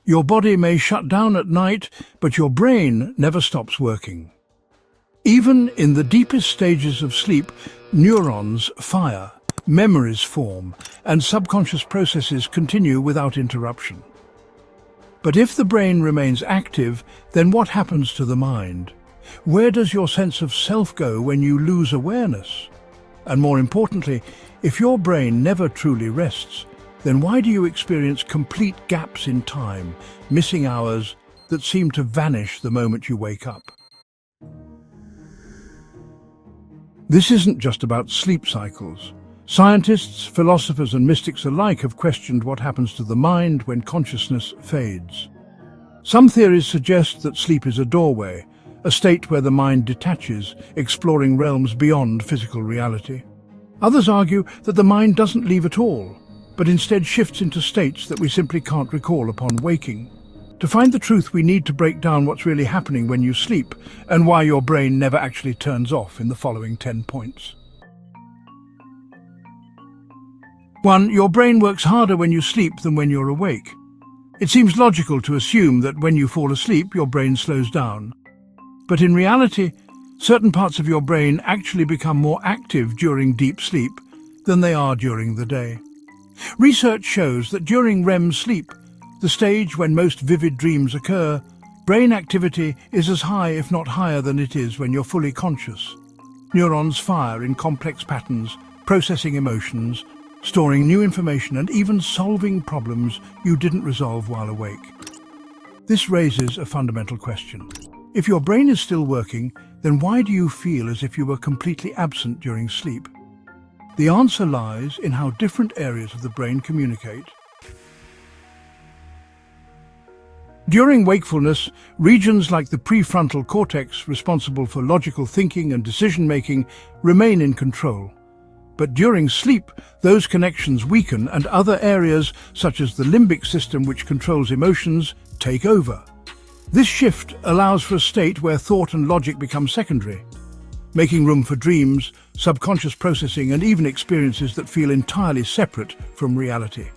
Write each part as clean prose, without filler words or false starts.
Your body may shut down at night, but your brain never stops working. Even in the deepest stages of sleep, neurons fire, memories form, and subconscious processes continue without interruption. But if the brain remains active, then what happens to the mind? Where does your sense of self go when you lose awareness? And more importantly, if your brain never truly rests, then why do you experience complete gaps in time, missing hours that seem to vanish the moment you wake up? This isn't just about sleep cycles. Scientists, philosophers, and mystics alike have questioned what happens to the mind when consciousness fades. Some theories suggest that sleep is a doorway, a state where the mind detaches, exploring realms beyond physical reality. Others argue that the mind doesn't leave at all, but instead shifts into states that we simply can't recall upon waking. To find the truth, we need to break down what's really happening when you sleep and why your brain never actually turns off in the following 10 points. 1. Your brain works harder when you sleep than when you're awake. It seems logical to assume that when you fall asleep, your brain slows down. But in reality, certain parts of your brain actually become more active during deep sleep than they are during the day. Research shows that during REM sleep, the stage when most vivid dreams occur, brain activity is as high, if not higher, than it is when you're fully conscious. Neurons fire in complex patterns, processing emotions, storing new information, and even solving problems you didn't resolve while awake. This raises a fundamental question. If your brain is still working, then why do you feel as if you were completely absent during sleep? The answer lies in how different areas of the brain communicate. During wakefulness, regions like the prefrontal cortex, responsible for logical thinking and decision-making, remain in control. But during sleep, those connections weaken and other areas, such as the limbic system which controls emotions, take over. This shift allows for a state where thought and logic become secondary, making room for dreams, subconscious processing, and even experiences that feel entirely separate from reality.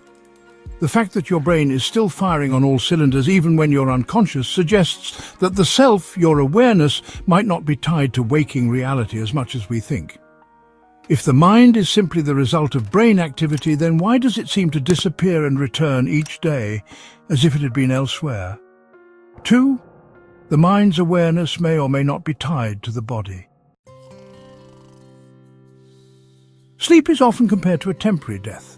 The fact that your brain is still firing on all cylinders even when you're unconscious suggests that the self, your awareness, might not be tied to waking reality as much as we think. If the mind is simply the result of brain activity, then why does it seem to disappear and return each day as if it had been elsewhere? 2. The mind's awareness may or may not be tied to the body. Sleep is often compared to a temporary death,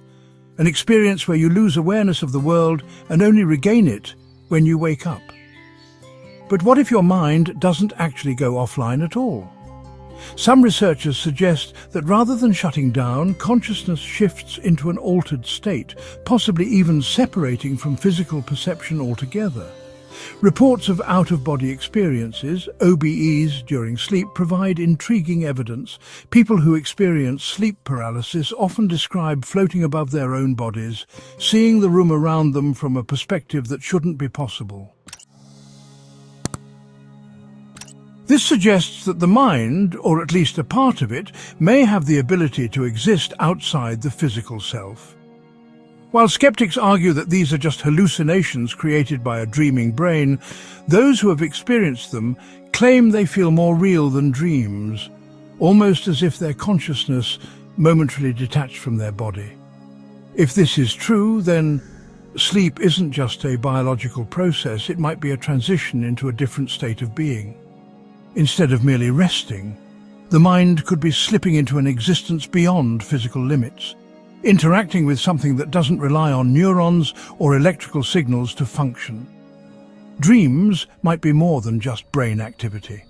an experience where you lose awareness of the world and only regain it when you wake up. But what if your mind doesn't actually go offline at all? Some researchers suggest that rather than shutting down, consciousness shifts into an altered state, possibly even separating from physical perception altogether. Reports of out-of-body experiences, OBEs, during sleep provide intriguing evidence. People who experience sleep paralysis often describe floating above their own bodies, seeing the room around them from a perspective that shouldn't be possible. This suggests that the mind, or at least a part of it, may have the ability to exist outside the physical self. While skeptics argue that these are just hallucinations created by a dreaming brain, those who have experienced them claim they feel more real than dreams, almost as if their consciousness momentarily detached from their body. If this is true, then sleep isn't just a biological process, it might be a transition into a different state of being. Instead of merely resting, the mind could be slipping into an existence beyond physical limits, interacting with something that doesn't rely on neurons or electrical signals to function. Dreams might be more than just brain activity.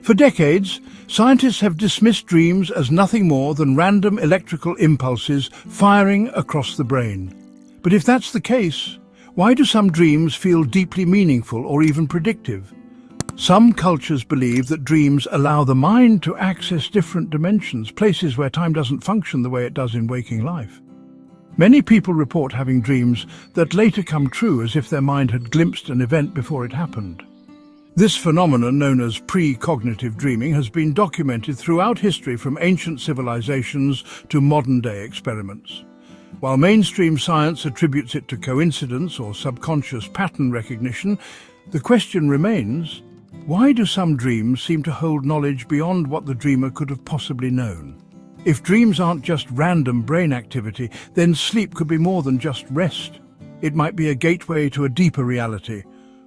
For decades, scientists have dismissed dreams as nothing more than random electrical impulses firing across the brain. But if that's the case, why do some dreams feel deeply meaningful or even predictive? Some cultures believe that dreams allow the mind to access different dimensions, places where time doesn't function the way it does in waking life. Many people report having dreams that later come true as if their mind had glimpsed an event before it happened. This phenomenon, known as precognitive dreaming, has been documented throughout history, from ancient civilizations to modern-day experiments. While mainstream science attributes it to coincidence or subconscious pattern recognition, the question remains, why do some dreams seem to hold knowledge beyond what the dreamer could have possibly known? If dreams aren't just random brain activity, then sleep could be more than just rest. It might be a gateway to a deeper reality,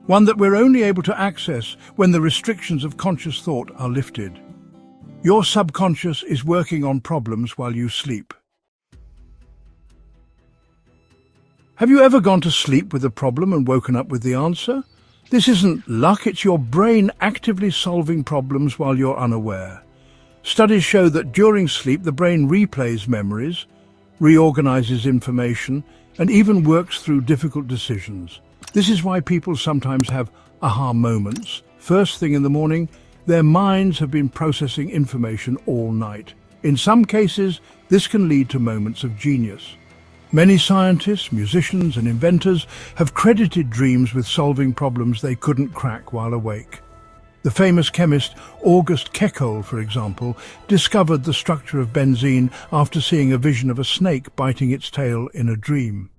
one that we're only able to access when the restrictions of conscious thought are lifted. Your subconscious is working on problems while you sleep. Have you ever gone to sleep with a problem and woken up with the answer? This isn't luck, it's your brain actively solving problems while you're unaware. Studies show that during sleep the brain replays memories, reorganizes information, and even works through difficult decisions. This is why people sometimes have aha moments. First thing in the morning, their minds have been processing information all night. In some cases, this can lead to moments of genius. Many scientists, musicians, and inventors have credited dreams with solving problems they couldn't crack while awake. The famous chemist August Kekulé, for example, discovered the structure of benzene after seeing a vision of a snake biting its tail in a dream.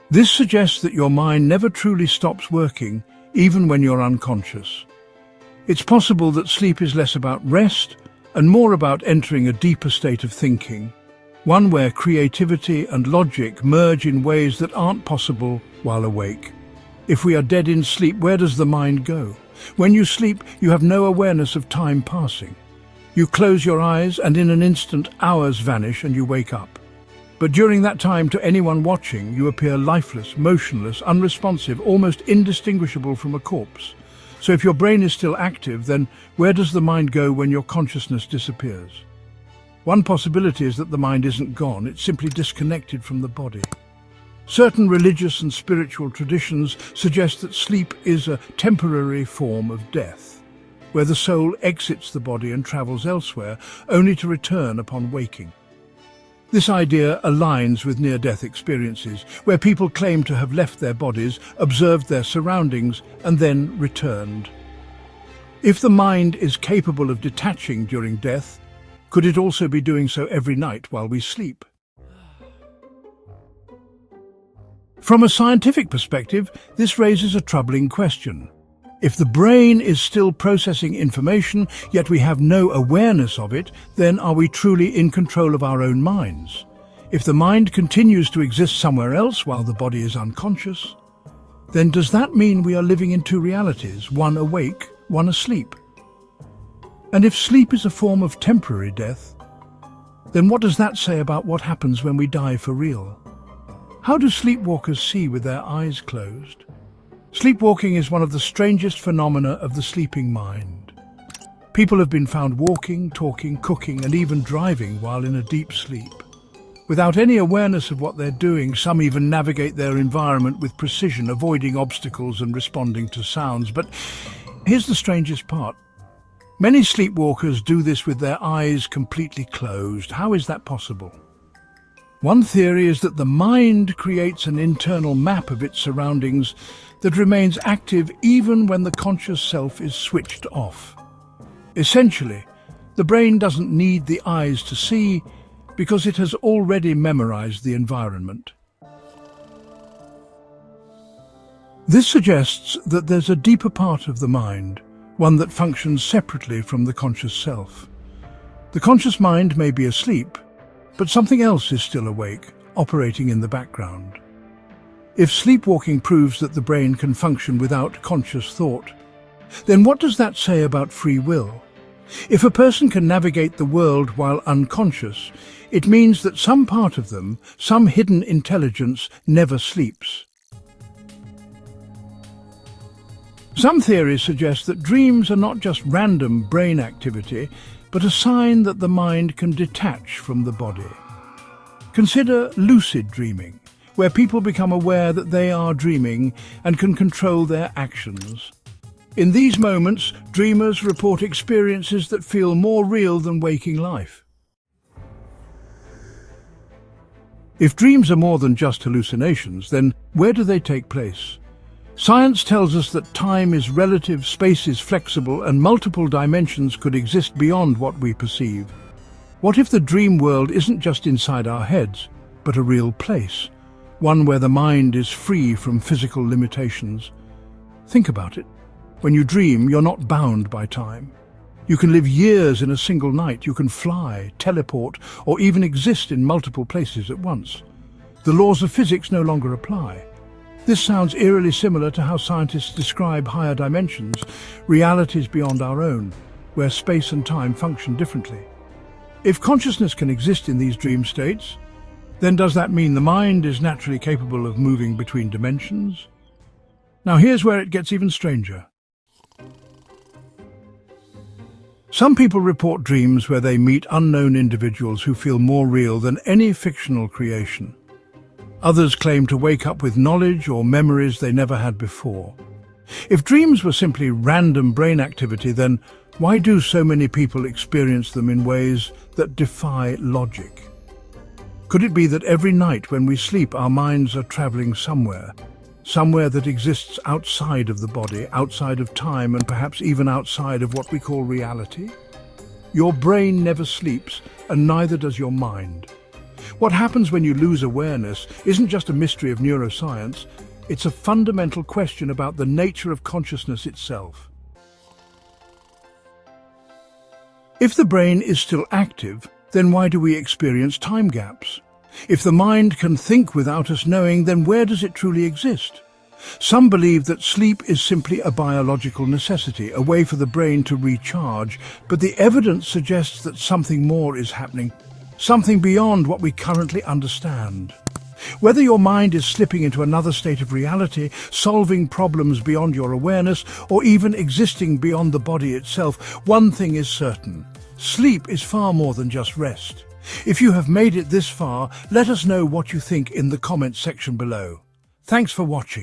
This suggests that your mind never truly stops working, even when you're unconscious. It's possible that sleep is less about rest and more about entering a deeper state of thinking, one where creativity and logic merge in ways that aren't possible while awake. If we are dead in sleep, where does the mind go? When you sleep, you have no awareness of time passing. You close your eyes and in an instant, hours vanish and you wake up. But during that time, to anyone watching, you appear lifeless, motionless, unresponsive, almost indistinguishable from a corpse. So if your brain is still active, then where does the mind go when your consciousness disappears? One possibility is that the mind isn't gone, it's simply disconnected from the body. Certain religious and spiritual traditions suggest that sleep is a temporary form of death, where the soul exits the body and travels elsewhere, only to return upon waking. This idea aligns with near-death experiences, where people claim to have left their bodies, observed their surroundings, and then returned. If the mind is capable of detaching during death, could it also be doing so every night while we sleep? From a scientific perspective, this raises a troubling question. If the brain is still processing information, yet we have no awareness of it, then are we truly in control of our own minds? If the mind continues to exist somewhere else while the body is unconscious, then does that mean we are living in two realities, one awake, one asleep? And if sleep is a form of temporary death, then what does that say about what happens when we die for real? How do sleepwalkers see with their eyes closed? Sleepwalking is one of the strangest phenomena of the sleeping mind. People have been found walking, talking, cooking, and even driving while in a deep sleep. Without any awareness of what they're doing, some even navigate their environment with precision, avoiding obstacles and responding to sounds. But here's the strangest part. Many sleepwalkers do this with their eyes completely closed. How is that possible? One theory is that the mind creates an internal map of its surroundings that remains active even when the conscious self is switched off. Essentially, the brain doesn't need the eyes to see because it has already memorized the environment. This suggests that there's a deeper part of the mind, one that functions separately from the conscious self. The conscious mind may be asleep, but something else is still awake, operating in the background. If sleepwalking proves that the brain can function without conscious thought, then what does that say about free will? If a person can navigate the world while unconscious, it means that some part of them, some hidden intelligence, never sleeps. Some theories suggest that dreams are not just random brain activity, but a sign that the mind can detach from the body. Consider lucid dreaming, where people become aware that they are dreaming and can control their actions. In these moments, dreamers report experiences that feel more real than waking life. If dreams are more than just hallucinations, then where do they take place? Science tells us that time is relative, space is flexible, and multiple dimensions could exist beyond what we perceive. What if the dream world isn't just inside our heads, but a real place? One where the mind is free from physical limitations. Think about it. When you dream, you're not bound by time. You can live years in a single night. You can fly, teleport, or even exist in multiple places at once. The laws of physics no longer apply. This sounds eerily similar to how scientists describe higher dimensions, realities beyond our own, where space and time function differently. If consciousness can exist in these dream states, then does that mean the mind is naturally capable of moving between dimensions? Now here's where it gets even stranger. Some people report dreams where they meet unknown individuals who feel more real than any fictional creation. Others claim to wake up with knowledge or memories they never had before. If dreams were simply random brain activity, then why do so many people experience them in ways that defy logic? Could it be that every night when we sleep, our minds are traveling somewhere that exists outside of the body, outside of time, and perhaps even outside of what we call reality? Your brain never sleeps, and neither does your mind. What happens when you lose awareness isn't just a mystery of neuroscience, it's a fundamental question about the nature of consciousness itself. If the brain is still active, then why do we experience time gaps? If the mind can think without us knowing, then where does it truly exist? Some believe that sleep is simply a biological necessity, a way for the brain to recharge, but the evidence suggests that something more is happening, something beyond what we currently understand. Whether your mind is slipping into another state of reality, solving problems beyond your awareness, or even existing beyond the body itself, one thing is certain: sleep is far more than just rest. If you have made it this far, let us know what you think in the comments section below. Thanks for watching.